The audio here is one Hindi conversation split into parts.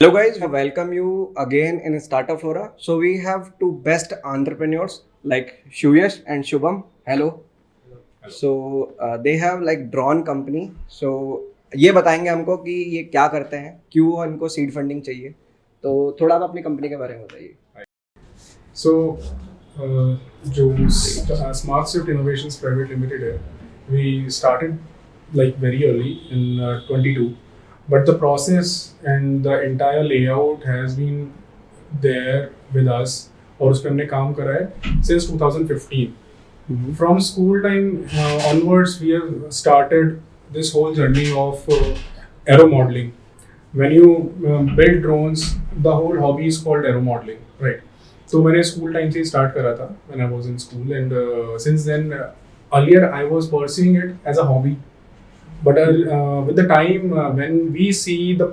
Hello guys, we welcome you again in Startup Flora. So we have two best entrepreneurs like Shuyash and Shubham. Hello. So they have like drone company. So ये बताएंगे हमको कि ये क्या करते हैं, क्यों इनको सीड फंडिंग चाहिए. तो थोड़ा आप अपनी कंपनी के बारे में बताइए. So, जो Smart Swift Innovations Private Limited है, we started like very early in 22, but the process and the entire layout has been there with us और उस पर हमने काम करा है since 2015. From school time onwards, we have started this whole journey of aero modeling. When you build drones, the whole hobby is called aero modeling, right? तो मैंने स्कूल टाइम से ही स्टार्ट करा था when I was in school and since then earlier I was pursuing it as a hobby but with the time when we saw the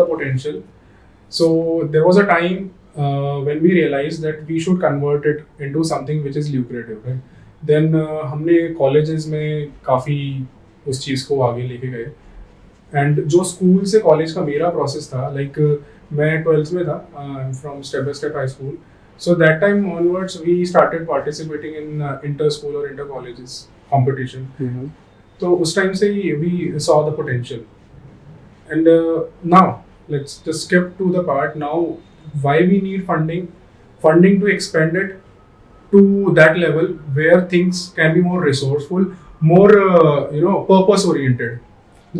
potential, so there was a time when we realized that we should convert it into something which is lucrative, right? Then हमने colleges में काफ़ी उस चीज़ को आगे लेके गए एंड जो स्कूल से कॉलेज का मेरा प्रोसेस था लाइक मैं 12th में था from Step by Step High School so that time onwards we started participating in inter school और इंटर कॉलेजेस कंपटीशन. तो उस टाइम से ही we saw the potential and now let's just skip to the part now why we need funding to expand it to that level where things can be more resourceful, more purpose oriented.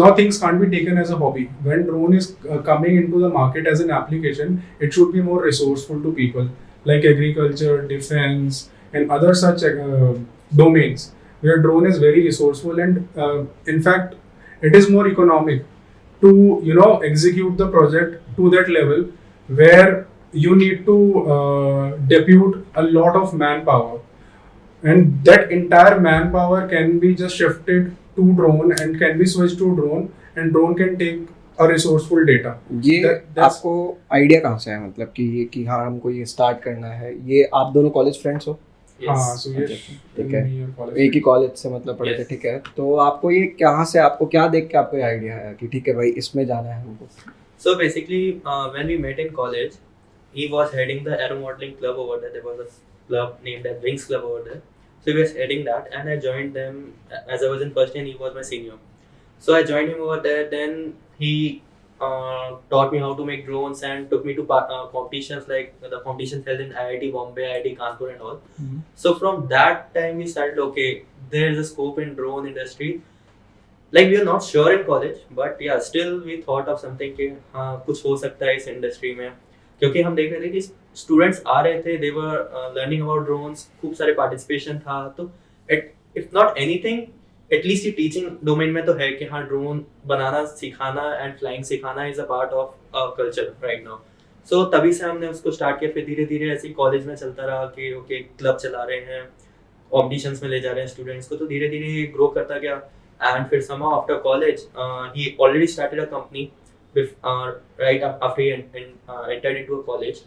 Now things can't be taken as a hobby. When drone is coming into the market as an application, it should be more resourceful to people like agriculture, defense, and other such domains where drone is very resourceful and in fact it is more economic to execute the project to that level where you need to depute a lot of manpower and that entire manpower can be just shifted to drone and can be switched to drone and drone can take a resourceful data. ये आपको आइडिया कहाँ से है, मतलब कि हाँ हमको ये स्टार्ट करना है. ये आप दोनों कॉलेज फ्रेंड्स हो? हाँ, so yes, ठीक है, एक ही कॉलेज से मतलब पढ़े थे. ठीक है, तो आपको ये कहाँ से, आपको क्या देख के आपको ये आइडिया आया कि ठीक है भाई इसमें जाना है हमको? So basically, when we met in college, he was heading the aero modeling club over there. There was a club named as Wings Club over there. So he was heading that, and I joined them as I was in first year. And he was my senior, so I joined him over there. Then he taught me how to make drones and took me to competitions like the competitions held in IIT Bombay, IIT Kanpur, and all. So from that time, we started. Okay, there's a scope in drone industry. Like we are not sure in college, but yeah, still we thought of something कि हाँ कुछ हो सकता है इस इंडस्ट्री में, क्योंकि हम देख रहे थे कि स्टूडेंट्स आ रहे थे, they were learning about drones, खूब सारे पार्टिसिपेशन था. तो इफ नॉट एनीथिंग एटलीस्ट ये टीचिंग डोमेन में तो है कि हाँ ड्रोन बनाना सिखाना एंड फ्लाइंग सिखाना is a part of culture right now. So तभी से हमने उसको स्टार्ट किया. फिर धीरे धीरे ऐसे कॉलेज में चलता रहा कि ओके क्लब चला रहे हैं, कॉम्पिटिशंस में ले जा रहे हैं स्टूडेंट्स को, तो धीरे धीरे ग्रो करता गया. And फिर somehow after college, he already started a company right after he entered into a college.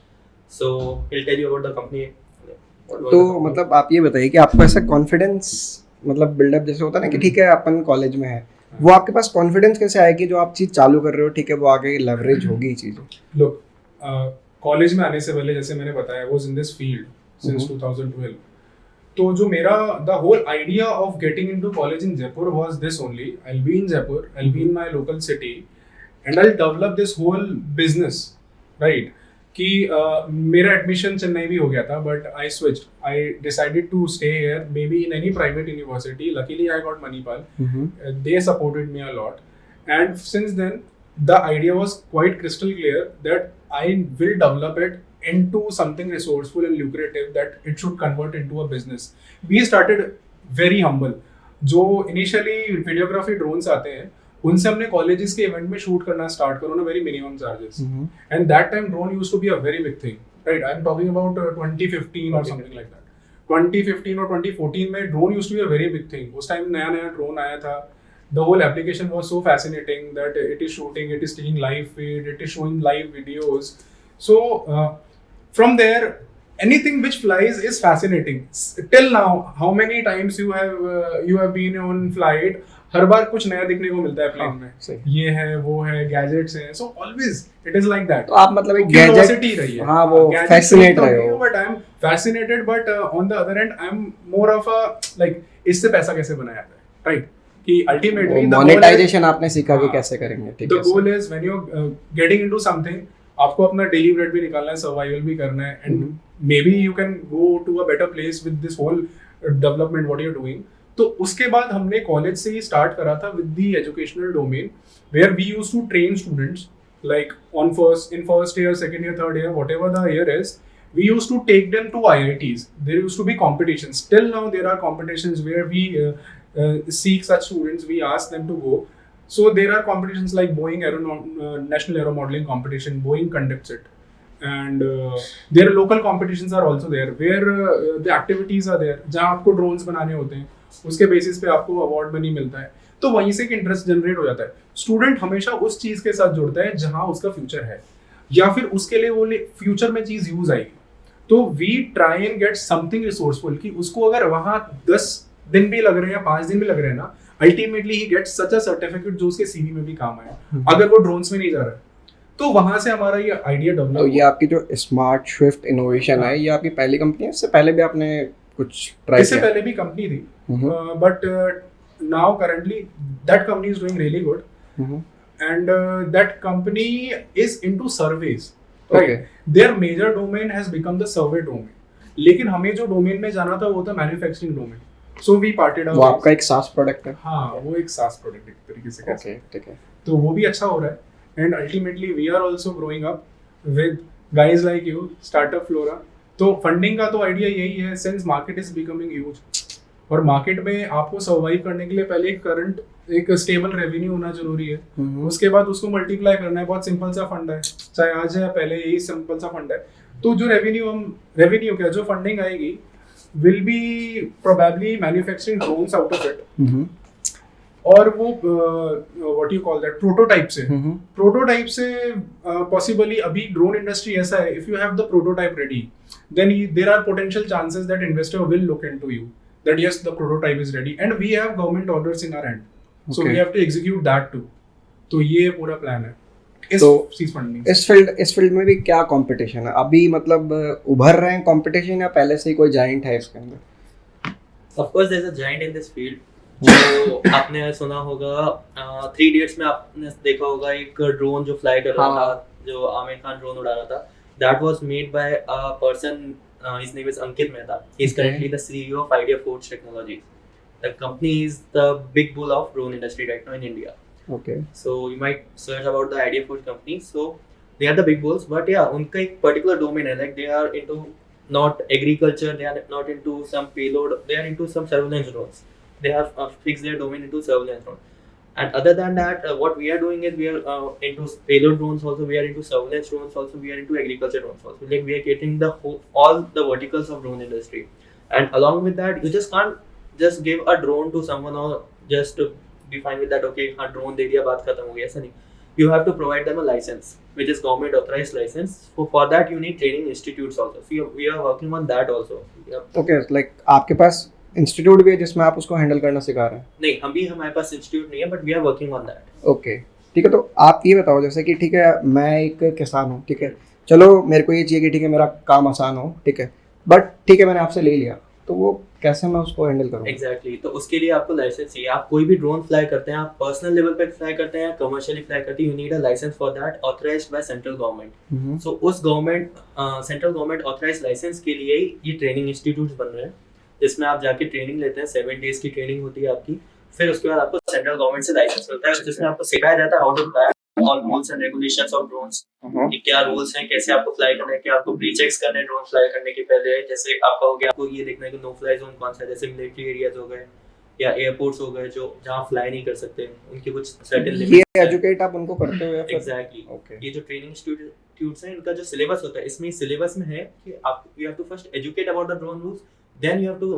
So he'll tell you about the company. तो मतलब आप ये बताइए कि आपको ऐसा कॉन्फिडेंस मतलब बिल्डअप जैसे होता है ना कि ठीक है अपन कॉलेज में है, वो आपके पास कॉन्फिडेंस कैसे आया कि जो आप चीज़ चालू कर रहे हो ठीक है वो आगे लेवरेज होगी चीज़ें? Look, कॉलेज में आने से पहले जैसे मैंने बताया I was in this field since 2012. तो जो मेरा the whole idea of getting into college in Jaipur was this only. I'll be in Jaipur, I'll be in my local city, and I'll develop this whole business, right? कि मेरा एडमिशन चेन्नई भी हो गया था, but I switched. I decided to stay here, maybe in any private university. Luckily, I got Manipal. They supported me a lot, and since then, the idea was quite crystal clear that I will develop it into something resourceful and lucrative that it should convert into a business. We started very humble. जो initially videography drones आते हैं उनसे हमने colleges के event में shoot करना start करो ना very minimum charges. And that time drone used to be a very big thing, right? I'm talking about 2015 or something like that. 2015 और 2014 में drone used to be a very big thing. उस time नया नया drone आया था. The whole application was so fascinating that it is shooting, it is taking live feed, it is showing live videos. So from there, anything which flies is fascinating. Till now, how many times you have been on flight? हर बार कुछ नया दिखने को मिलता है प्लेन में. सही. ये है, वो है, गैजेट्स हैं. So always it is like that. तो आप मतलब एक Curiosity रही गैजेट, है. हाँ, वो Gadgets फैसिनेट तो रहे नहीं हो. हूँ, but I'm fascinated. But on the other end, I'm more of a like इससे पैसा कैसे बनाया जाता है, right? कि ultimately the goal is- monetization आपने सीखा कि हाँ. कैसे करेंगे. ठीक The है. goal is when you're getting into something, आपको अपना डेली ब्रेड भी निकालना है, सर्वाइवल भी करना है, and maybe you can go to a better place with this whole development what you are doing. तो उसके बाद हमने कॉलेज से ही स्टार्ट करा था with the educational domain, where we used to train students like on first year, second year, third year, whatever the year is. We used to take them to IITs. There used to be competitions. Till now, there are competitions where we seek such students. We ask them to go. So there are competitions like Boeing National Aero Modeling Competition. Boeing conducts it, and their local competitions are also there, where the activities are there. जहाँ आपको drones बनाने होते हैं, उसके basis पे आपको award money मिलता है. तो वहीं से एक इंटरेस्ट जनरेट हो जाता है. स्टूडेंट हमेशा उस चीज के साथ जुड़ता है जहाँ उसका फ्यूचर है, या फिर उसके लिए वो फ्यूचर में चीज यूज आएगी. तो we try and get something resourceful कि उसको अगर वहां 10 दिन भी लग रहे हैं या 5 दिन भी लग रहे हैं ना, ultimately he get such a certificate जो उसके सीवी में भी काम आए. अगर वो ड्रोन्स में नहीं जा रहा है, तो वहां से हमारा ये आइडिया डेवलप. तो ये आपकी जो स्मार्ट स्विफ्ट इनोवेशन है, ये आपकी पहली कंपनी है? इससे पहले भी आपने कुछ ट्राई इससे किया? पहले भी कंपनी थी, but now currently that company is doing really good, and that company is into surveys, right? Okay. Their major domain has become the survey domain. लेकिन हमें जो डोमेन में जाना था वो था manufacturing domain. So we parted out. वो आपका एक SaaS प्रोडक्ट है? हाँ, वो एक SaaS प्रोडक्ट एक तरीके से. ओके, ठीक है. तो वो भी अच्छा हो रहा है, and ultimately we are also growing up with guys like you, startup flora. तो फंडिंग का तो आइडिया यही है, since market is becoming huge, और मार्केट में आपको सर्वाइव करने के लिए पहले करंट एक स्टेबल रेवेन्यू होना जरूरी है. उसके बाद उसको मल्टीप्लाई करना है. बहुत सिंपल सा फंड है, चाहे आज है पहले, यही सिंपल सा फंड है. तो जो रेवेन्यू क्या, जो फंडिंग आएगी will be probably manufacturing drones out of it. और वो what you call that, prototype से पॉसिबली अभी ड्रोन इंडस्ट्री ऐसा है, if you have the prototype ready, then there are potential chances that investor will look into you, that yes, the prototype is ready, and we have government orders in our hand, so we have to execute that too. तो ये पूरा प्लान है इस चीज फंडिंग. इस फील्ड में भी क्या कंपटीशन है अभी? मतलब उभर रहे हैं कंपटीशन, या पहले से ही कोई जायंट है इसके अंदर? Of course, there's a giant in this field. जो आपने सुना होगा, 3 Idiots में आपने देखा होगा एक ड्रोन जो फ्लाई कर रहा था, जो आमिर खान ड्रोन उड़ा रहा था. That was made by a person. His name is Ankit Mehta. He's currently the CEO of Idea Forge Technologies. The company is the big bull of drone industry right now in India. Okay. So you might search about the Idea Forge company. So they are the big bulls, but yeah, उनका एक particular domain है. Like they are into not agriculture, they are not into some payload, they are into some surveillance drones. They have fixed their domain into surveillance drones. And other than that, what we are doing is we are into payload drones also, we are into surveillance drones also, we are into agriculture drones also. Like we are getting all the verticals of drone industry. And along with that, you just can't just give a drone to someone or just to be fine with that, okay, हाँ drone दे दिया, बात खत्म हो गई, ऐसा नहीं. You have to provide them a license, which is government authorized license. For that, you need training institutes also. So we are working on that also. Okay, like आपके पास इंस्टीट्यूट भी है जिसमें आप उसको हैंडल करना सिखा रहे हैं? नहीं, अभी हमारे पास इंस्टीट्यूट नहीं है, but we are working on that. Okay, ठीक है. तो आप ये बताओ, जैसे कि ठीक है मैं एक किसान हूँ, ठीक है, चलो मेरे को ये चाहिए कि ठीक है मेरा काम आसान हो, ठीक है, बट ठीक है मैंने आपसे ले लिया, तो वो कैसे मैं उसको हैंडल करूँ? एग्जैक्टली. तो उसके लिए आपको लाइसेंस चाहिए. आप कोई भी ड्रोन फ्लाई करते हैं, आप पर्सनल लेवल पे फ्लाई करते हैं, कमर्शियली फ्लाई करते हैं, you need a licence for that, authorised by central government. So उस सेंट्रल गवर्नमेंट ऑथराइज्ड लाइसेंस के लिए ये ट्रेनिंग इंस्टीट्यूट्स बन रहे हैं, जिसमें आप जाके ट्रेनिंग लेते हैं. 7 days की ट्रेनिंग होती है आपकी. फिर उसके बाद आपको सेंट्रल गवर्नमेंट से लाइसेंस मिलता है, जिसमें आपको सिखाया जाता है how to fly, all rules and regulations of drones. क्या रूल्स हैं, कैसे आपको फ्लाई करना है, क्या आपको प्री चेक्स करने हैं ड्रोन फ्लाई करने के पहले. जैसे आपका हो गया, आपको ये देखना है कि नो फ्लाई जोन कौन सा है, जैसे मिलिट्री एरियाज हो गए या एयरपोर्ट्स हो गए जो जहाँ फ्लाई नहीं कर सकते, उनके कुछ सर्टेन लिमिट्स. ये एजुकेट आप उनको करते हो या फिर? एग्जैक्टली. ओके. ये जो ट्रेनिंग इंस्टीट्यूट्स हैं, इनका जो सिलेबस होता है, इसमें सिलेबस में है कि आप you have to first educate about the drone rules, then you have to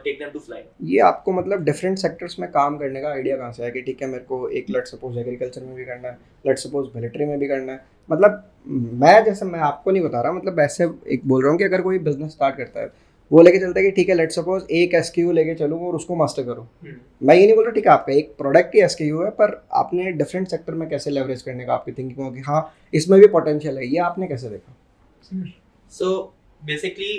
take them to fly. ये आपको मतलब डिफरेंट सेक्टर्स में काम करने का आइडिया कहाँ से आया कि ठीक है मेरे को एक लेट सपोज एग्रीकल्चर में भी करना है, लेट सपोज मिलिट्री में भी करना है, मतलब मैं आपको नहीं बता रहा, मतलब ऐसे एक बोल रहा हूँ कि अगर कोई बिजनेस स्टार्ट करता है, वो लेके चलता है कि ठीक है लेट सपोज एक SKU लेके चलूँ और उसको मास्टर करूँ। मैं ये नहीं बोल रहा ठीक है आपका एक प्रोडक्ट की SKU है, पर आपने डिफरेंट सेक्टर में कैसे लेवरेज करने का आपकी थिंकिंग होगी, हाँ इसमें भी पोटेंशियल है, ये आपने कैसे देखा? सो बेसिकली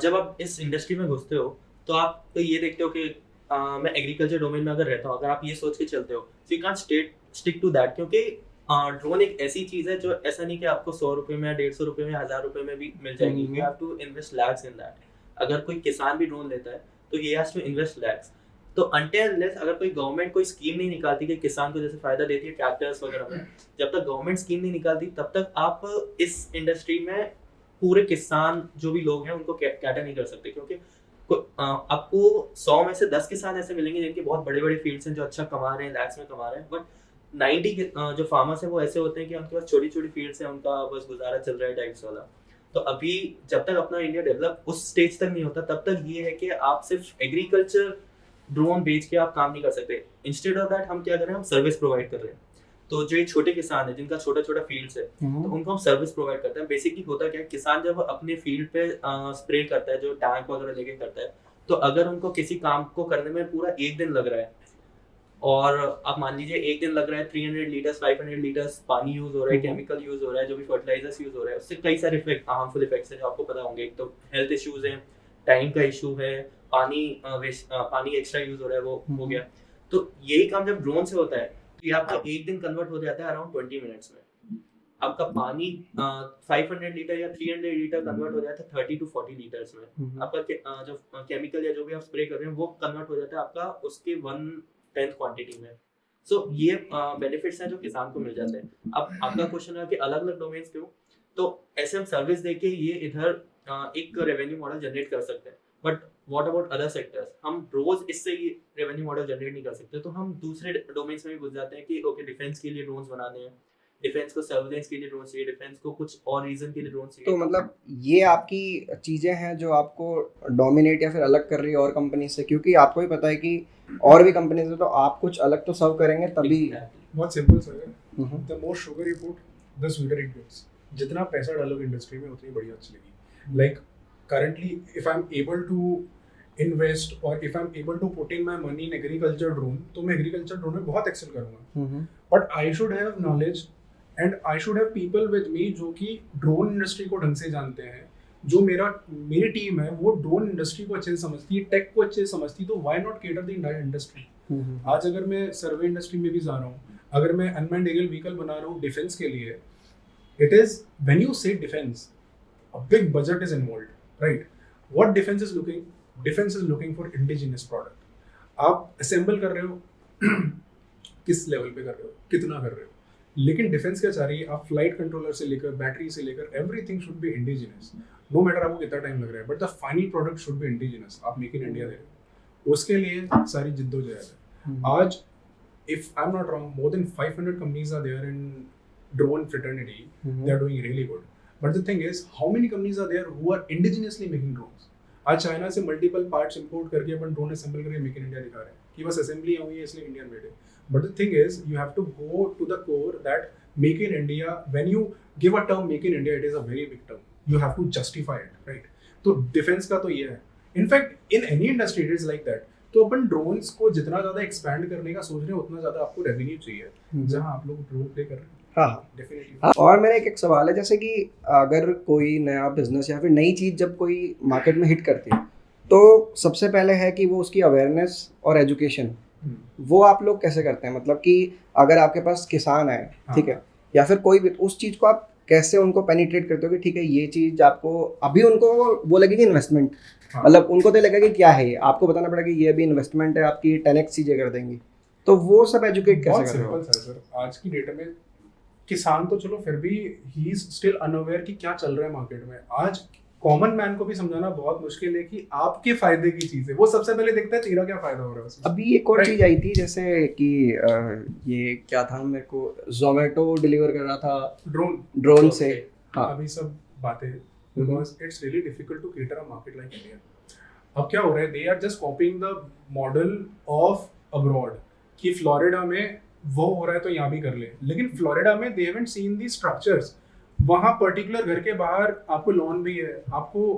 जब आप इस इंडस्ट्री में घुसते हो तो आप तो ये देखते हो कि मैं एग्रीकल्चर डोमेन में अगर रहता हूँ, अगर आप ये सोच के चलते हो so you can't stick to that, क्योंकि ड्रोन एक ऐसी चीज़ है जो ऐसा नहीं कि आपको 100 रुपये में या 150 रुपये में 1000 रुपये में भी मिल जाएगी। You have to invest lakhs in that. अगर कोई किसान भी ड्रोन लेता है तो he has to invest lakhs. तो अनटिल अनलेस अगर कोई गवर्नमेंट कोई स्कीम नहीं निकालती कि किसान को जैसे फायदा देती है ट्रैक्टर्स वगैरह में, जब तक गवर्नमेंट स्कीम नहीं निकालती तब तक आप इस इंडस्ट्री में पूरे किसान जो भी लोग हैं उनको कैटर नहीं कर सकते, क्योंकि आपको 100 में से 10 किसान ऐसे मिलेंगे जिनके बहुत बड़े बड़े फील्ड्स हैं जो अच्छा कमा रहे हैं, लैक्स में कमा रहे हैं, बट 90 जो फार्मर्स हैं वो ऐसे होते हैं कि उनके पास छोटी छोटी फील्ड्स हैं, उनका बस गुजारा चल रहा है टाइप्स वाला। तो अभी जब तक अपना इंडिया डेवलप उस स्टेज तक नहीं होता तब तक ये है कि आप सिर्फ एग्रीकल्चर ड्रोन बेच के आप काम नहीं कर सकते। इंस्टेड ऑफ दैट हम क्या कर रहे हैं, हम सर्विस प्रोवाइड कर रहे हैं। तो जो ये छोटे किसान है जिनका छोटा छोटा फील्ड्स है तो उनको हम सर्विस प्रोवाइड करते हैं। बेसिकली होता क्या है, किसान जब अपने फील्ड पे स्प्रे करता है, जो टैंक वगैरह लेके करता है, तो अगर उनको किसी काम को करने में पूरा 1 दिन लग रहा है और आप मान लीजिए 1 दिन लग रहा है, 300 लीटर्स 500 लीटर्स पानी यूज हो रहा है, केमिकल यूज हो रहा है, जो भी फर्टिलाइजर्स यूज हो रहा है, उससे कई सारे हार्मफुल इफेक्ट्स हैं जो आपको पता होंगे। एक तो हेल्थ इश्यूज हैं, टाइम का इशू है, पानी एक्स्ट्रा यूज हो रहा है, वो हो गया। तो यही काम जब ड्रोन से होता है तो ये आपका 1 दिन कन्वर्ट हो जाता है अराउंड 20 मिनट्स में। आपका पानी 500 लीटर या 300 लीटर कन्वर्ट हो जाता है 30 to 40 लीटर्स में। आपका जो केमिकल या जो भी आप स्प्रे कर रहे हैं वो कन्वर्ट हो जाता है आपका उसके 1/10 क्वांटिटी में। सो ये बेनिफिट्स हैं जो किसान को मिल जाते हैं। अब आपका क्वेश्चन है कि अलग अलग डोमेन्स क्यों, तो ऐसे हम सर्विस देके ये इधर एक रेवेन्यू मॉडल जनरेट कर सकते हैं, but what about other sectors? हम रोज इससे ही रेवेन्यू मॉडल जनरेट नहीं कर सकते, तो हम दूसरे डोमेन्स में भी घुस जाते हैं कि ओके डिफेंस के लिए ड्रोन्स बनाने हैं, डिफेंस को सर्विलेंस के लिए ड्रोन चाहिए, डिफेंस को कुछ और रीजन के लिए ड्रोन चाहिए। तो मतलब ये आपकी चीज़ें हैं जो आपको डोमिनेट या फिर अलग कर रही है और कंपनी से, क्योंकि आपको ही पता है कि और भी कंपनी से तो आप कुछ अलग तो सर्व करेंगे तभी। बहुत सिंपल सर है, the more sugar you put the sweeter it gets. जितना पैसा डालोगे इंडस्ट्री में उतनी बढ़िया चलेगी। Like currently if I'm able to invest or if I'm able to put in my money in agriculture drone, तो मैं agriculture drone में बहुत excel करूँगा। But I should have knowledge and I should have people with me जो कि drone industry को ढंग से जानते हैं। जो मेरी टीम है वो ड्रोन इंडस्ट्री को अच्छे से समझती है, टेक को अच्छे से समझती है, तो why not cater the entire industry? आज अगर मैं सर्वे इंडस्ट्री में भी जा रहा हूँ, अगर मैं अनमैन्ड एरियल व्हीकल बना रहा हूँ डिफेंस के लिए, it is when you say defense, a big budget is involved. Right? What defense is looking? Defense is looking for indigenous product. आप assemble कर रहे हो किस लेवल पे कर रहे हो, कितना कर रहे हो, लेकिन डिफेंस क्या चाह रही है? आप फ्लाइट कंट्रोलर से लेकर बैटरी से लेकर everything should be indigenous. No matter आपको कितना टाइम लग रहा है, but the final product should be indigenous. आप मेक इन इंडिया दे रहे हो, उसके लिए सारी जिद्दोजहद है। आज if I'm not wrong, more than 500 companies are there in drone fraternity. They are doing really good. But the thing is, how many companies are there who are indigenously making drones? आज चाइना से मल्टीपल पार्ट्स इंपोर्ट करके अपन ड्रोन असेंबल करके मेक इन इंडिया दिखा रहे हैं कि बस असेंबली हुई है इसलिए इंडियन मेड है। But the thing is you have to go to the core that make in India, when you give a term make in India, it is a very big term, you have to justify it, right? तो डिफेंस का तो ये है, in fact in any industry it is like that. तो अपन ड्रोन्स को जितना ज्यादा एक्सपैंड करने का सोच रहे हैं उतना ज्यादा आपको रेवेन्यू चाहिए, जहां आप लोग ड्रोन प्ले कर रहे हैं। हाँ डेफिनेटली। हाँ, और मेरा एक सवाल है, जैसे कि अगर कोई नया बिजनेस या फिर नई चीज़ जब कोई मार्केट में हिट करती है तो सबसे पहले है कि वो उसकी अवेयरनेस और एजुकेशन, वो आप लोग कैसे करते हैं? मतलब कि अगर आपके पास किसान है, ठीक है, या फिर कोई भी, उस चीज़ को आप कैसे उनको पेनिट्रेट करते हो कि ठीक है ये चीज़ आपको अभी उनको वो लगेगी इन्वेस्टमेंट, मतलब उनको तो लगेगा कि क्या है ये, आपको बताना पड़ेगा कि ये भी इन्वेस्टमेंट है, आपकी 10x चीज़ें कर देंगी, तो वो सब एजुकेट कैसे कर रहे हो? बहुत सिंपल सर, आज की डेट में किसान तो चलो फिर भी ही इज स्टिल अनअवेयर कि क्या चल रहा है मार्केट में। आज कॉमन मैन को भी समझाना बहुत मुश्किल है कि आपके फायदे की चीज है, वो सबसे पहले देखता है तेरा क्या फायदा हो रहा है उसमें। अभी एक और चीज आई थी, जैसे कि ये क्या था, मेरे को जोमेटो डिलीवर कर रहा था ड्रोन से। हाँ, अभी सब बातें, because it's really difficult to cater a market like India. अब क्या हो रहा है, they are just copying the model of abroad कि फ्लोरिडा में वो हो रहा है तो यहाँ भी कर ले। लेकिन फ्लोरिडा में they haven't seen the structures, वहाँ पर्टिकुलर घर के बाहर आपको लॉन भी है, आपको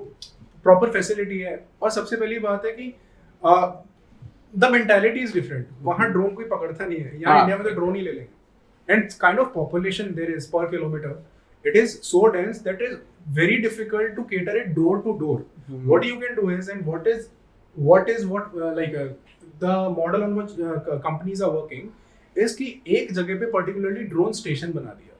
प्रॉपर फैसिलिटी है, और सबसे पहली बात है कि द मेंटालिटी इज डिफरेंट। वहाँ ड्रोन कोई पकड़ता नहीं है, यहाँ हाँ। इंडिया में तो ड्रोन ही ले लेंगे। And kind of population there is per kilometre, it is so dense that is very difficult to cater it door to door. What you can do is, and what the model on which companies are working is कि एक जगह पे particularly drone station बना दिया,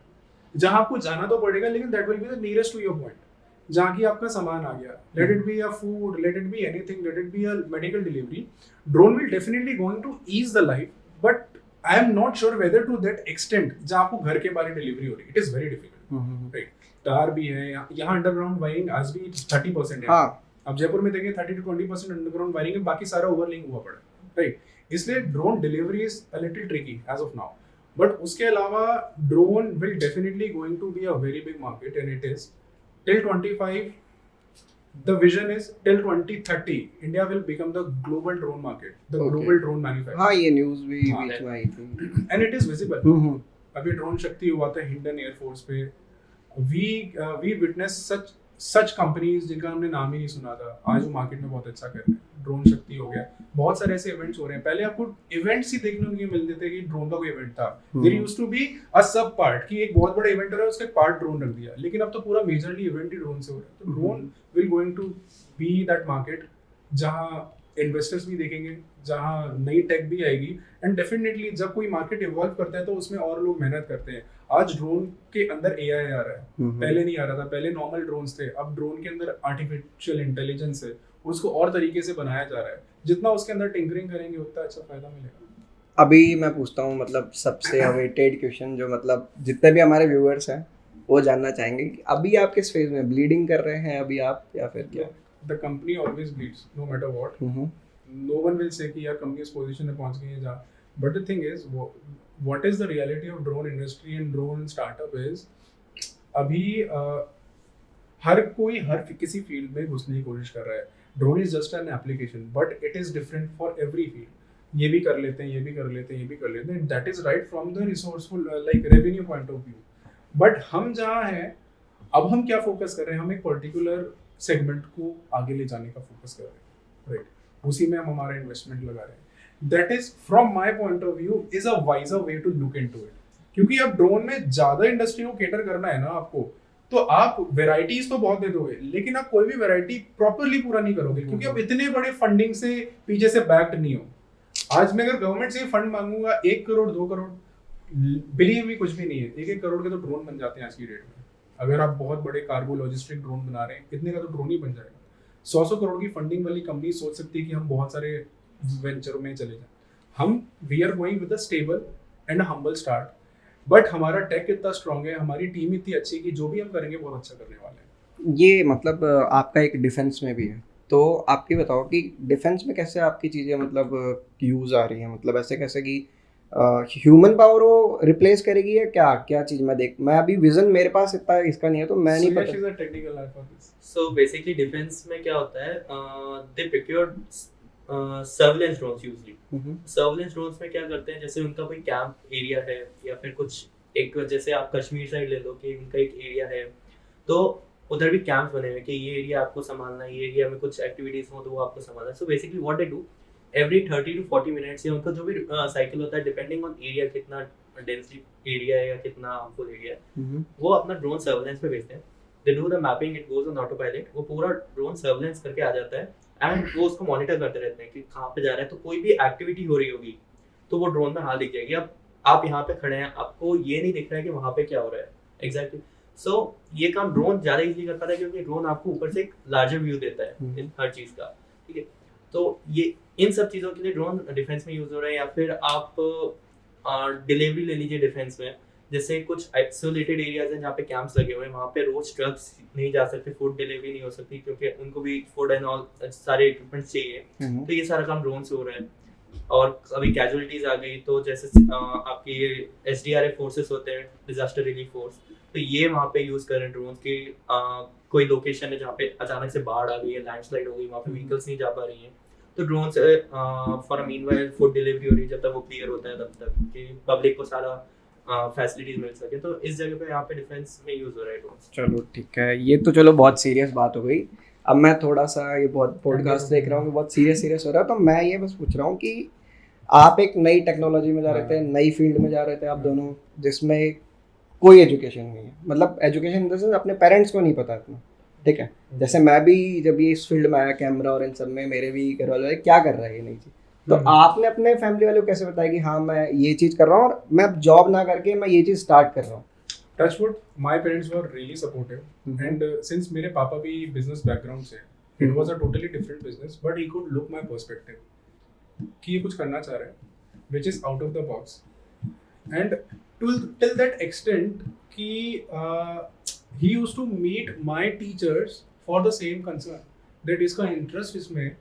जहाँ आपको जाना तो पड़ेगा लेकिन that will be the nearest to your point, जहाँ की आपका सामान आ गया, let it be a food, let it be anything, let it be a medical delivery, drone will definitely going to ease the life, but I am not sure whether to that extent जहाँ आपको घर के बाहर डिलीवरी हो रही, it is very difficult, right? तार भी है यहाँ, अंडरग्राउंड वायरिंग आज भी 30% है। हाँ। अब जयपुर में देखें 30 to 20% अंडरग्राउंड वायरिंग है, बाकी सारा ओवरलिंक हुआ पड़ा है, राइट? इसलिए drone delivery is a little tricky as of now, but उसके अलावा drone will definitely going to be a very big market, and it is till 25, the vision is till 2030 India will become the global drone market, the Okay. global drone manufacturer, हाँ, ये न्यूज़ भी हाँ। बीच में आई थी। and it is visible. हम्म। अभी ड्रोन शक्ति हुआ था हिंडन एयरफोर्स पे, वी विटनेस सच कंपनीज जिनका हमने नाम ही नहीं सुना था, आज वो मार्केट में बहुत अच्छा कर रहे हैं। ड्रोन शक्ति हो गया, बहुत सारे ऐसे इवेंट्स हो रहे हैं। पहले आपको इवेंट्स ही देखने को नहीं मिलते थे कि ड्रोन का कोई इवेंट था, there used to be a sub part कि एक बहुत बड़ा इवेंट हो रहा है उसका पार्ट ड्रोन रख दिया, लेकिन अब तो पूरा मेजरली इवेंट ही ड्रोन से हो रहा है। तो drone will going to be that market जहां इन्वेस्टर्स भी देखेंगे, जहां नई टेक भी आएगी, एंड डेफिनेटली जब कोई मार्केट इवॉल्व करता है तो उसमें और लोग मेहनत करते हैं। आज ड्रोन के अंदर एआई आ रहा है, पहले नहीं आ रहा था, पहले नॉर्मल ड्रोन्स थे, अब ड्रोन के अंदर आर्टिफिशियल इंटेलिजेंस है, उसको और तरीके से बनाया जा रहा है। जितना उसके अंदर टिंकरिंग करेंगे उतना अच्छा फायदा मिलेगा। अभी मैं पूछता हूँ मतलब सबसे अवेटेड क्वेश्चन जो मतलब जितने भी हमारे व्यूअर्स हैं वो जानना चाहेंगे कि अभी आप किस फेज में ब्लीडिंग कर रहे हैं अभी आप, या फिर क्या? The company always bleeds no matter what, no one will say कि यार कंपनी इस पोजीशन में पहुंच गई है जा, but the thing is what is the reality of drone industry and drone startup is, अभी हर कोई हर किसी फील्ड में घुसने की कोशिश कर रहा है। Drone is just an application, but it is different for every field. ये भी कर लेते हैं, ये भी कर लेते हैं, ये भी कर लेते हैं, that is right from the resourceful like revenue point of view. But हम जहाँ हैं, अब हम क्या फोकस कर रहे हैं, हम एक पर्टिकुलर सेगमेंट को आगे ले जाने का फोकस कर रहे हैं, राइट? उसी में हम हमारा इन्वेस्टमेंट लगा रहे हैं। That is from my point of view is a wiser way to look into it, क्योंकि अब ड्रोन में ज्यादा इंडस्ट्री को केटर करना है ना आपको, तो आप वेराइटीज तो बहुत दे दोगे, लेकिन आप कोई भी वेराइटी प्रॉपरली पूरा नहीं करोगे, क्योंकि अब इतने बड़े फंडिंग से पीछे से बैक्ड नहीं हो। आज मैं अगर गवर्नमेंट से फंड मांगूंगा 1 करोड़ 2 करोड़, बिलीव मी कुछ भी नहीं है, 1-1 करोड़ के तो ड्रोन बन जाते हैं आज की डेट में। अगर आप बहुत बड़े कार्गो लॉजिस्टिक ड्रोन बना रहे हैं, इतने का तो ड्रोन ही बन जाएगा। 100 करोड़ की फंडिंग वाली कंपनी सोच सकती है कि हम बहुत सारे वेंचरों में चले जाएं। हम we are going with a stable and humble start, but हमारा टेक इतना स्ट्रांग है, हमारी टीम इतनी अच्छी है कि जो भी हम करेंगे बहुत अच्छा करने वाले हैं। ये मतलब आपका एक डिफेंस में भी है, तो आपकी बताओ कि डिफेंस में कैसे आपकी चीज़ें मतलब यूज़ आ रही हैं, मतलब ऐसे कैसे कि ह्यूमन पावर वो रिप्लेस करेगी या क्या क्या चीज़ मैं अभी विजन मेरे पास इतना इसका नहीं है तो मैं नहीं पता। Technical life of this. So basically defence में क्या होता है, they procured surveillance drones usually. Surveillance drones में क्या करते हैं, जैसे उनका कोई कैंप एरिया है या फिर कुछ एक, जैसे आप कश्मीर साइड ले लो कि उनका एक एरिया है, तो उधर भी कैंप्स बने हुए हैं कि ये एरिया आपको संभालना है, ये एरिया में कुछ एक्टिविटीज हो तो वो आपको संभालना है। So basically what they do, every 30 to 40 minutes या उनका जो भी साइकिल होता है, डिपेंडिंग ऑन एरिया, कितना डेंसिटी एरिया है या कितना हार्मफुल एरिया है, वो अपना ड्रोन सर्विलेंस पे भेजते हैं। They do the mapping, it goes on auto pilot, वो पूरा ड्रोन सर्विलेंस करके आ जाता है एंड वो उसको मॉनिटर करते रहते हैं कि कहाँ पे जा रहा है। तो कोई भी एक्टिविटी हो रही होगी तो वो ड्रोन में हाल दिख जाएगी। अब आप यहाँ पे खड़े हैं, आपको ये नहीं दिख रहा है कि वहाँ पे क्या हो रहा है एग्जैक्टली। सो ये काम ड्रोन ज़्यादा इजीली कर पाता है, क्योंकि ड्रोन आपको ऊपर से एक लार्जर व्यू देता है इन हर चीज़ का, ठीक है। तो ये इन सब चीज़ों के लिए ड्रोन डिफेंस में यूज़ हो रहा है। या फिर आप डिलीवरी ले लीजिए डिफेंस में, जैसे कुछ आइसोलेटेड एरियाज हैं जहाँ पे कैंप्स लगे हुए हैं, वहाँ पे रोज ट्रक्स नहीं जा सकते, फूड डिलीवरी नहीं हो सकती, क्योंकि उनको भी फूड एंड ऑल सारे इक्विपमेंट्स चाहिए। तो ये सारा काम ड्रोन से हो रहा है। और अभी कैजुअलिटीज आ गई, तो जैसे आपकी SDRF फोर्सेस होते हैं, डिजास्टर रिलीफ फोर्स, तो ये वहाँ पे यूज कर रहे हैं ड्रोन की। कोई लोकेशन है जहाँ पे अचानक से बाढ़ आ गई है, लैंडस्लाइड हो गई, वहाँ पे व्हीकल्स नहीं जा पा रही हैं, तो ड्रोन से for a meanwhile food delivery हो रही है, जब तक वो क्लियर होता है तब तक कि पब्लिक को सारा फैसिलिटीज मिल सके, तो इस जगह पे यहाँ पे डिफेंस में यूज हो रहा है ड्रोन। चलो ठीक है, ये तो चलो बहुत सीरियस बात हो गई। अब मैं थोड़ा सा, ये बहुत पॉडकास्ट देख रहा हूँ कि बहुत सीरियस हो रहा है, तो मैं ये बस पूछ रहा हूँ कि आप एक नई टेक्नोलॉजी में जा रहे थे, नई फील्ड में जा रहे थे आप दोनों, जिसमें कोई एजुकेशन नहीं है, मतलब एजुकेशन इन द सेंस अपने पेरेंट्स को नहीं पता इतना, ठीक है। जैसे मैं भी जब ये इस फील्ड में आया कैमरा और इन सब में, मेरे भी घर वाले क्या कर रहा है ये नई चीज़, तो आपने अपने फैमिली वालों को कैसे बताया कि हाँ मैं ये चीज़ कर रहा हूँ और मैं जॉब ना करके मैं ये चीज़ स्टार्ट कर रहा हूँ? Touchwood, my parents were really supportive, and since मेरे पापा भी business background से, it was a totally different business, but he could look my perspective कि ये कुछ करना चाह रहा है, which is out of the box, and till that extent कि he used to meet my teachers for the same concern that इसका interest इसमें,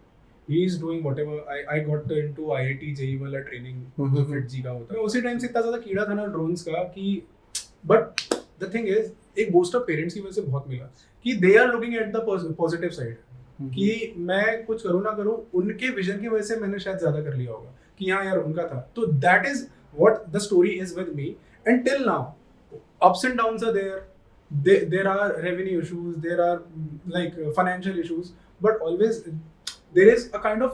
he is doing whatever I got into IIT JEE वाला training जो फिट जी का होता है, उसी टाइम से इतना ज़्यादा कीड़ा था ना ड्रोन्स का कि, बट द थिंग इज एक बूस्ट अप पेरेंट्स की वजह से बहुत मिला कि they are looking at the positive side कि मैं कुछ करूँ ना करूँ, उनके विजन की वजह से मैंने शायद ज्यादा कर लिया होगा कि हाँ यार उनका था, तो that is what the story is with me, and till now ups and downs are there are revenue issues, there are like financial issues, but always there is a kind of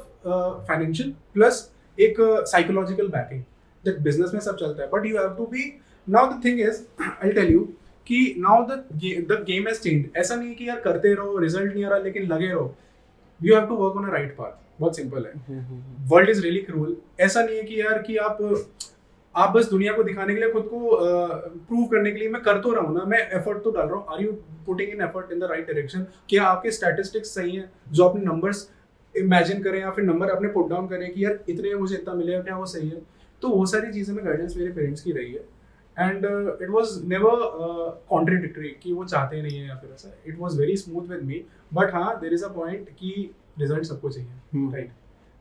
financial plus एक psychological backing that business में सब चलता है, but you have to be, now the thing is I'll tell you कि now the game has changed, ऐसा नहीं कि यार करते रहो रिजल्ट नहीं आ रहा लेकिन लगे रहो, you have to work on a right path, बहुत सिंपल है, वर्ल्ड इज रियली क्रूअल, ऐसा नहीं है कि यार कि आप बस दुनिया को दिखाने के लिए, खुद को प्रूव करने के लिए मैं कर तो रहा हूँ ना, मैं एफर्ट तो डाल रहा हूँ, are you putting in effort in the right direction, क्या आपके स्टैटिस्टिक्स सही हैं, जो अपने नंबर्स इमेजिन करें या फिर नंबर अपने पुट डाउन करें कि यार इतने मुझे इतना मिलेगा, क्या वो सही है, तो वो सारी चीज़ें में गाइडेंस मेरे पेरेंट्स की रही है, and it was never contradictory कि वो चाहते नहीं है या फिर ऐसा, it was very smooth with me, but हाँ देयर इज अ पॉइंट कि रिजल्ट सबको चाहिए, राइट,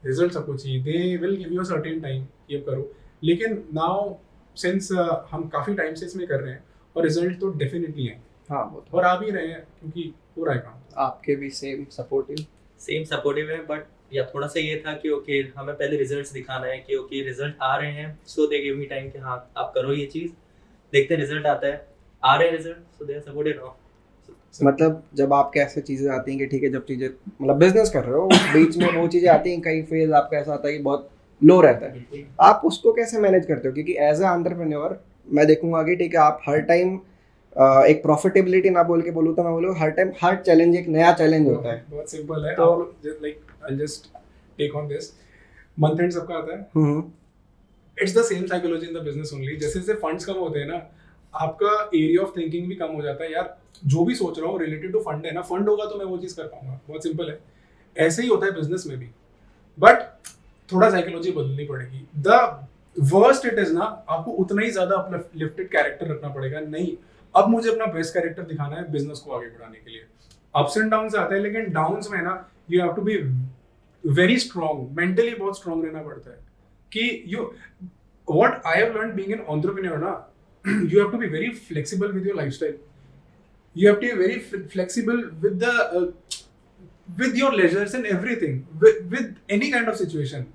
रिजल्ट सबको चाहिए, they will give you a certain time ये करो, लेकिन नाउ सिंस हम काफ़ी टाइम से इसमें कर रहे हैं और रिजल्ट तो डेफिनेटली है, हाँ वो तो और आ भी रहे हैं क्योंकि हो रहा है काम। आपके भी सेम सपोर्टिव है, बट या थोड़ा सा ये था कि ओके हमें पहले रिजल्ट्स दिखाना है कि ओके रिजल्ट आ रहे हैं, सो दे गिव मी टाइम कि हाँ आप करो ये चीज़, देखते रिजल्ट आता है, आ रहे हैं result, so they are supported now. मतलब जब आपके ऐसे चीज़ें आती हैं कि ठीक है, जब चीज़ें मतलब बिजनेस कर रहे हो, बीच में वो चीज़ें आती हैं, कई फेज आपका ऐसा आता है कि बहुत लो रहता है, आप उसको कैसे मैनेज करते हो? क्योंकि एज ए एंटरप्रेन्योर मैं देखूंगा कि ठीक है आप हर टाइम एक प्रॉफिटेबिलिटी ना बोल के बोलूँ तो मैं बोलूँ हर टाइम हर चैलेंज एक नया चैलेंज होता है, बहुत सिंपल है, तो like I just take on this, month end सबका आता है, it's the same psychology in the business only, जैसे जैसे फंड्स कम होते हैं ना, आपका एरिया ऑफ थिंकिंग भी कम हो जाता है, यार जो भी सोच रहा हूँ रिलेटेड टू फंड है ना, फंड होगा तो मैं वो चीज़ कर पाऊंगा, बहुत सिंपल है, ऐसे ही होता है बिजनेस में भी, बट थोड़ा साइकोलॉजी बदलनी पड़ेगी, द वर्स्ट इट इज ना, आपको उतना ही ज्यादा अपलिफ्टेड कैरेक्टर रखना पड़ेगा, नहीं अब मुझे अपना बेस्ट कैरेक्टर दिखाना है बिजनेस को आगे बढ़ाने के लिए, अप्स एंड डाउन्स आते हैं, लेकिन डाउन्स में ना you have to be very strong, mentally बहुत स्ट्रॉन्ग रहना पड़ता है कि you, what I have learned being an entrepreneur ना, you have to be very flexible with your lifestyle, you have to be very flexible with the with your leisures and everything, with any kind of situation,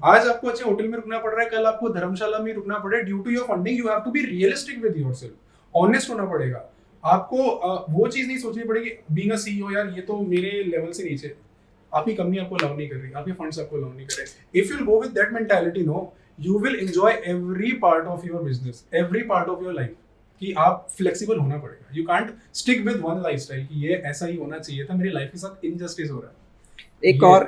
आज आपको अच्छे होटल में रुकना पड़ रहा है, कल आपको धर्मशाला में रुकना पड़े, due to your funding you have to be realistic with yourself, honest होना पड़ेगा आपको, वो चीज नहीं सोचनी पड़ेगी बीइंग अ सीईओ, यार ये तो मेरे लेवल से नीचे, आपकी कंपनी आपको अलाउ नहीं कर रही, आपके फंड्स आपको अलाउ नहीं कर रहे, if you go with that mentality no, you will enjoy every part of your business, every part of your life, कि आप फ्लेक्सिबल होना पड़ेगा, you can't stick with one lifestyle कि ये ऐसा ही होना चाहिए था, मेरी लाइफ के साथ इनजस्टिस हो रहा है।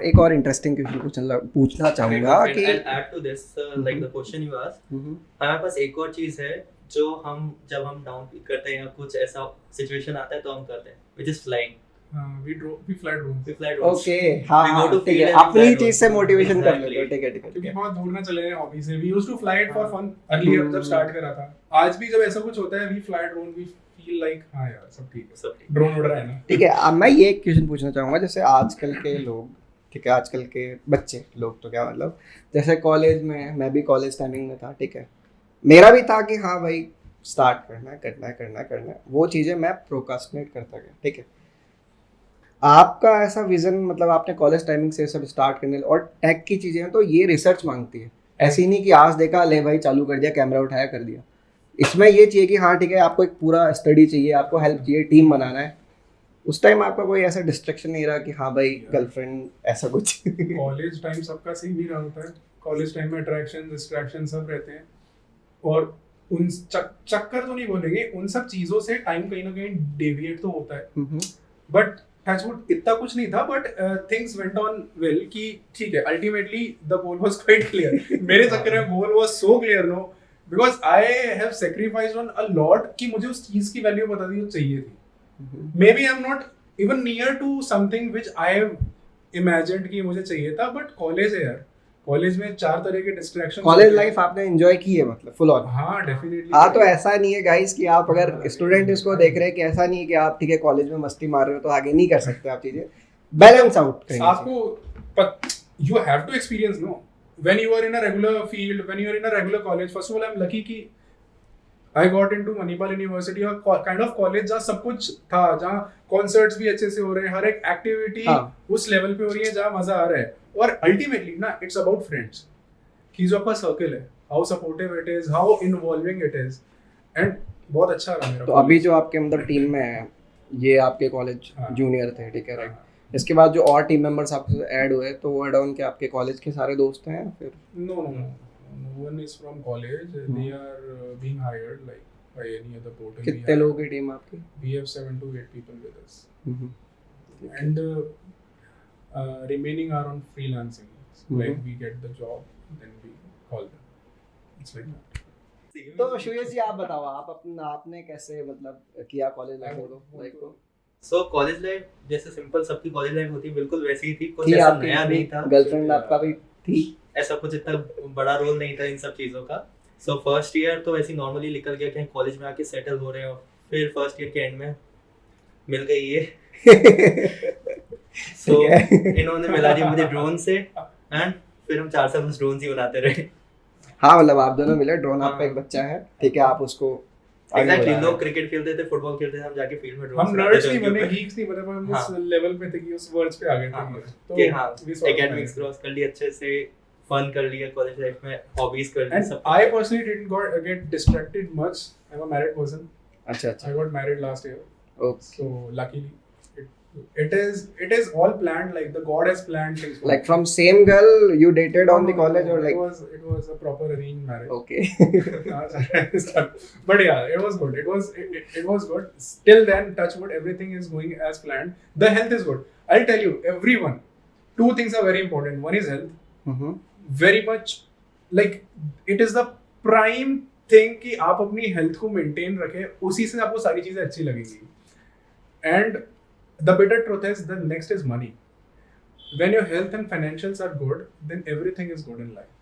एक और इंटरेस्टिंग क्वेश्चन पूछना चाहूंगा कि add to this like the question you asked, हमारे पास एक और चीज है जो हम जब हम डाउन फील करते हैं या कुछ ऐसा सिचुएशन आता है तो हम करते हैं, which is flying. we fly drones. Okay, हाँ ठीक है, अपनी चीज से मोटिवेशन कर लेते हो, ठीक है क्योंकि बहुत दूर ना चले हैं हॉबी से, we used to fly it for fun earlier जब स्टार्ट करा था, आज भी जब ऐसा कुछ होता है we fly drone, we feel like हाँ यार सब ठीक है, ड्रोन उड़ रहा है ना, ठीक है। अब मैं ये क्वेश्चन पूछना चाहूंगा, जैसे आजकल के लोग, ठीक है आजकल के बच्चे लोग, तो क्या मतलब जैसे कॉलेज में, मैं भी कॉलेज टाइमिंग में था, ठीक है, मेरा भी था कि हाँ भाई स्टार्ट करना है, वो चीज़ें मैं प्रोकास्टिनेट करता गया, ठीक है। आपका ऐसा विजन मतलब आपने कॉलेज टाइमिंग से सब स्टार्ट करने और टेक की चीजें हैं तो ये रिसर्च मांगती है, ऐसी नहीं कि आज देखा ले भाई चालू कर दिया कैमरा उठाया कर दिया। इसमें ये चाहिए कि हाँ ठीक है आपको एक पूरा स्टडी चाहिए, आपको हेल्प चाहिए, टीम बनाना है। उस टाइम आपका कोई ऐसा डिस्ट्रैक्शन नहीं रहा कि हाँ भाई गर्लफ्रेंड ऐसा कुछ? कॉलेज टाइम सबका सेम ही रहा होता है। कॉलेज टाइम में अट्रैक्शन डिस्ट्रैक्शन सब रहते हैं, और उन चक्कर तो नहीं बोलेंगे, उन सब चीजों से टाइम कहीं ना कहीं डेविएट तो होता है। बट टचवुड इतना कुछ नहीं था, but things went on well कि ठीक है, ultimately the goal was quite clear. मेरे चक्कर में goal was so clear no, because I have sacrificed on a lot कि मुझे उस चीज की वैल्यू बता दी जो चाहिए थी। Maybe I am not even near to something which I have imagined कि मुझे चाहिए था, बट कॉलेज है यार, कॉलेज में 4 तरह के डिस्ट्रैक्शन। कॉलेज लाइफ आपने एंजॉय की है मतलब फुल ऑन? हाँ डेफिनेटली। हाँ, तो ऐसा नहीं है गाइस कि आप अगर स्टूडेंट इसको देख रहे हैं कि ऐसा नहीं है कि आप ठीक है कॉलेज में मस्ती मार रहे हो तो आगे नहीं कर सकते आप चीजें, बैलेंस आउट आपको you have to experience no when you are in a regular field, when you are in a regular college. First of all I am lucky कि I got into Manipal university, और काइंड ऑफ कॉलेज जहाँ सब कुछ था, जहाँ कॉन्सर्ट्स भी अच्छे से हो रहे हैं, हर एक एक्टिविटी उस लेवल पे हो रही है जहाँ मजा आ रहा है। और अल्टीमेटली ना इट्स अबाउट फ्रेंड्स, कि जो आपका सर्कल है, how supportive it is, how involving it is, and बहुत अच्छा रहा मेरा। तो अभी जो आपके अंदर टीम में है ये आपके कॉलेज जूनियर थे, ठीक है राइट? इसके बाद जो और टीम मेंबर्स आपसे ऐड हुए तो वो ऐड ऑन के आपके कॉलेज के सारे दोस्त हैं फिर? No one is from college. They are being hired like by any other portal. कितने लोगों की टीम आपकी? We have 7 to 8 people with us, and remaining are on freelancing. Like we get the job, then we call them. It's like that. तो शुयस जी आप बताओ, आपने कैसे मतलब किया कॉलेज लाइफ को? सो कॉलेज लाइफ जैसे सिंपल सबकी कॉलेज लाइफ होती है बिल्कुल वैसी ही थी, कुछ ऐसा नया नहीं था। गर्लफ्रेंड आपका भी थी? ऐसा कुछ इतना बड़ा रोल नहीं था इन सब चीज़ों का। सो फर्स्ट ईयर तो वैसे ही नॉर्मली निकल गया कि कॉलेज में आके सेटल हो रहे हो। फिर फर्स्ट ईयर के एंड में मिल गई ये सो इन्होंने मिला दी मुझे ड्रोन से, एंड फिर हम 4 साल बस ड्रोन ही बनाते रहे। हाँ मतलब आप दोनों मिले, ड्रोन आपका एक बच्चा है, ठीक है, आप उसको एग्जैक्टली। लोग क्रिकेट खेलते थे, फुटबॉल खेलते थे, हम जाके फील्ड में ड्रोन। हम नर्ड्स नहीं बने, गीक्स नहीं बने, पर हम उस लेवल पे थे कि उस वर्ड्स पे आ गए थे। तो हां, एकेडमिक्स क्रॉस कर लिया अच्छे से, फन कर लिया कॉलेज लाइफ में, हॉबीज कर ली सब। I personally didn't get distracted much. I'm a married person. अच्छा। I got married last year. Okay. So luckily, it is all planned. Like the God has planned things. Like from same girl you dated on the college or like? It was a proper arranged marriage. Okay. But yeah, it was good. It was good. Till then, touch wood, everything is going as planned. The health is good. I'll tell you, everyone. 2 things are very important. One is health. Very much like it is the prime thing कि आप अपनी हेल्थ को मेंटेन रखें, उसी से आपको सारी चीजें अच्छी लगेंगी। And the bitter truth is the next is money. When your health and financials are good, then everything is good in life.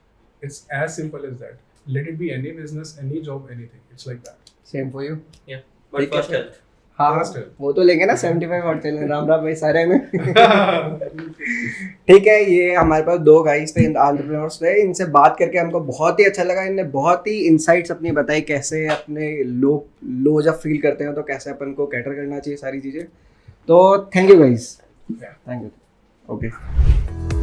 It's as simple as that. Let it be any business, any job, anything. It's like that. Same for you? Yeah. But first health. हाँ वो तो लेंगे ना 75 और चलें राम भाई सारे में। ठीक है, ये हमारे पास 2 गाइस थे एंटरप्रेन्योर्स थे, इनसे बात करके हमको बहुत ही अच्छा लगा। इनने बहुत ही इनसाइट्स अपनी बताई, कैसे अपने लो जब फील करते हैं तो कैसे अपन को कैटर करना चाहिए सारी चीज़ें। तो thank you guys, thank you. Okay.